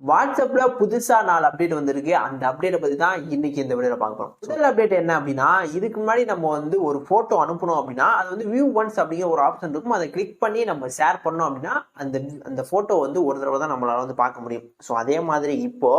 வாட்ஸ்அப்ல புதுசா 4 அப்டேட் வந்திருக்கு. அந்த அப்டேட்ட பத்தி தான் இன்னைக்கு இந்த வீடியோல பார்க்க போறோம். முதல் அப்டேட் என்ன அப்படின்னா, இதுக்கு முன்னாடி நம்ம வந்து ஒரு போட்டோ அனுப்பணும் அப்படின்னா, அது வந்து வியூ ஒன்ஸ் அப்படிங்கிற ஒரு ஆப்ஷன் இருக்கும். அதை கிளிக் பண்ணி நம்ம ஷேர் பண்ணோம் அப்படின்னா, அந்த அந்த போட்டோ வந்து ஒரு தடவை தான் நம்மளால வந்து பார்க்க முடியும். ஸோ அதே மாதிரி இப்போ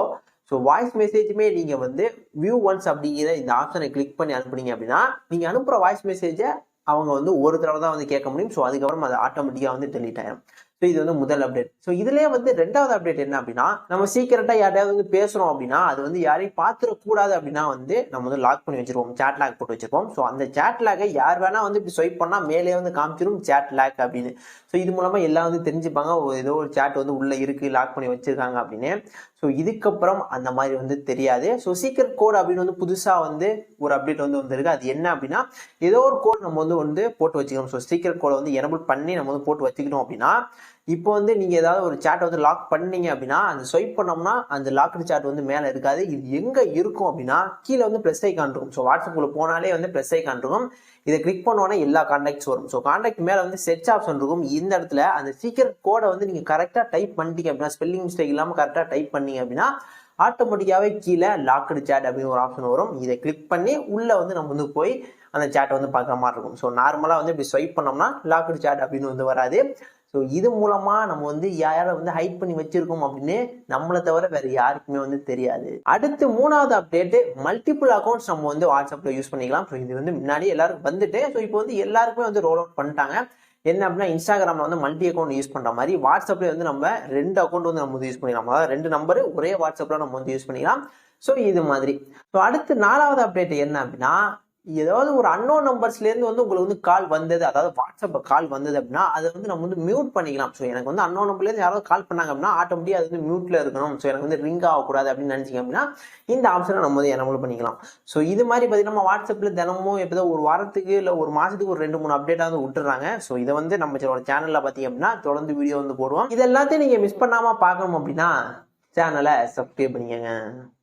வாய்ஸ் மெசேஜுமே நீங்க வந்து வியூ ஒன்ஸ் அப்படிங்கிற இந்த ஆப்ஷனை கிளிக் பண்ணி அனுப்புனீங்க அப்படின்னா, நீங்க அனுப்புற வாய்ஸ் மெசேஜை அவங்க வந்து ஒரு தடவை தான் வந்து கேட்க முடியும். ஸோ அதுக்கப்புறம் அது ஆட்டோமேட்டிக்கா வந்து டெலீட் ஆயிரும். ஸோ இது வந்து முதல் அப்டேட். ஸோ இதுலயே வந்து ரெண்டாவது அப்டேட் என்ன அப்படின்னா, நம்ம சீக்கிரட்டா யார்ட்டையாவது வந்து பேசுறோம் அப்படின்னா, அது வந்து யாரையும் பார்த்துடக்கூடாது அப்படின்னா வந்து நம்ம வந்து லாக் பண்ணி வச்சிருப்போம். சேட் லாக் போட்டு வச்சிருப்போம். ஸோ அந்த சேட் லாக்கை யார் வேணா வந்து இப்படி ஸ்வைப் பண்ணா மேலே வந்து காமிச்சிரும் சேட் லாக் அப்படின்னு. ஸோ இது மூலமா எல்லாம் வந்து தெரிஞ்சுப்பாங்க, ஏதோ ஒரு சேட் வந்து உள்ள இருக்கு, லாக் பண்ணி வச்சிருக்காங்க அப்படின்னு. ஸோ இதுக்கப்புறம் அந்த மாதிரி வந்து தெரியாது. ஸோ சீக்ரெட் கோட் அப்படின்னு வந்து புதுசா வந்து ஒரு அப்டேட் வந்து வந்திருக்கு. அது என்ன அப்படின்னா, ஏதோ ஒரு கோட் நம்ம வந்து போட்டு வச்சுக்கணும். ஸோ சீக்ரெட் கோடை வந்து எனபிள் பண்ணி நம்ம வந்து போட்டு வச்சுக்கணும் அப்படின்னா, இப்போ வந்து நீங்க ஏதாவது ஒரு சேட்டை வந்து லாக் பண்ணீங்க அப்படின்னா, அந்த ஸ்வைப் பண்ணோம்னா அந்த லாக்டு சேட் வந்து மேல இருக்காது. இது எங்க இருக்கும் அப்படின்னா, கீழே வந்து பிளஸ் ஐகான் இருக்கும். ஸோ வாட்ஸ்அப்ல போனாலே வந்து பிளஸ் ஐகான் இருக்கும். இதை கிளிக் பண்ணோன்னா எல்லா கான்டாக்ட்ஸ் வரும். ஸோ கான்டாக்ட் மேல வந்து செர்ச் ஆப்ஷன் இருக்கும். இந்த இடத்துல அந்த சீக்ரெட் கோடை வந்து நீங்க கரெக்டா டைப் பண்ணிட்டீங்க அப்படின்னா, ஸ்பெல்லிங் மிஸ்டேக் இல்லாம கரெக்டா டைப் பண்ணீங்க அப்படின்னா, ஆட்டோமேட்டிக்காவே கீழே லாக்டு சேட் அப்படின்னு ஒரு ஆப்ஷன் வரும். இதை கிளிக் பண்ணி உள்ள வந்து நம்ம வந்து போய் அந்த சேட்டை வந்து பார்க்குற மாதிரி இருக்கும். ஸோ நார்மலா வந்து இப்படி ஸ்வைப் பண்ணோம்னா லாக்டு சேட் அப்படின்னு வந்து வராது. ஸோ இது மூலமா நம்ம வந்து யாரை வந்து ஹைட் பண்ணி வச்சிருக்கோம் அப்படின்னு நம்மளை தவிர வேற யாருக்குமே வந்து தெரியாது. அடுத்து மூணாவது அப்டேட், மல்டிபிள் அக்கௌண்ட்ஸ் நம்ம வந்து வாட்ஸ்அப்ல யூஸ் பண்ணிக்கலாம். ஸோ இது வந்து முன்னாடி எல்லாருக்கும் வந்துட்டு, ஸோ இப்போ வந்து எல்லாருக்குமே வந்து ரோல் அவுட் பண்ணிட்டாங்க. என்ன அப்படின்னா, இன்ஸ்டாகிராம்ல வந்து மல்டி அக்கௌண்ட் யூஸ் பண்ற மாதிரி வாட்ஸ்அப்ல வந்து நம்ம 2 அக்கௌண்ட் வந்து நம்ம வந்து யூஸ் பண்ணிக்கலாம். அதாவது 2 நம்பர் ஒரே வாட்ஸ்அப்ல நம்ம வந்து யூஸ் பண்ணிக்கலாம். ஸோ இது மாதிரி. ஸோ அடுத்து 4வது அப்டேட் என்ன அப்படின்னா, ஏதாவது ஒரு அன்னோன் நம்பர்ஸ்ல இருந்து வந்து உங்களுக்கு வந்து கால் வந்தது, அதாவது வாட்ஸ்அப்ல கால் வந்தது அப்படின்னா, அதை வந்து நம்ம வந்து மியூட் பண்ணிக்கலாம். ஸோ எனக்கு வந்து அன்னோன் நம்பர்ல இருந்து யாராவது கால் பண்ணாங்க அப்படின்னா ஆட்டோமேட்டிக்கா அது வந்து மியூட்ல இருக்கணும். ஸோ எனக்கு வந்து ரிங் ஆகக்கூடாது அப்படின்னு நினைச்சிங்க அப்படின்னா, இந்த ஆப்ஷனை நம்ம வந்து எனபிள் பண்ணிக்கலாம். ஸோ இது மாதிரி பார்த்தீங்கன்னா, நம்ம வாட்ஸ்அப்ல தினமும் எப்போ ஒரு வாரத்துக்கு இல்லை ஒரு மாசத்துக்கு ஒரு 2-3 அப்டேட் வந்து விட்டுறாங்க. ஸோ இதை வந்து நம்ம சேனல்ல பார்த்தீங்க அப்படின்னா தொடர்ந்து வீடியோ வந்து போடுவோம். இது எல்லாத்தையும் நீங்க மிஸ் பண்ணாம பார்க்கணும் அப்படின்னா சேனலை சப்ஸ்கிரைப் பண்ணிக்கங்க.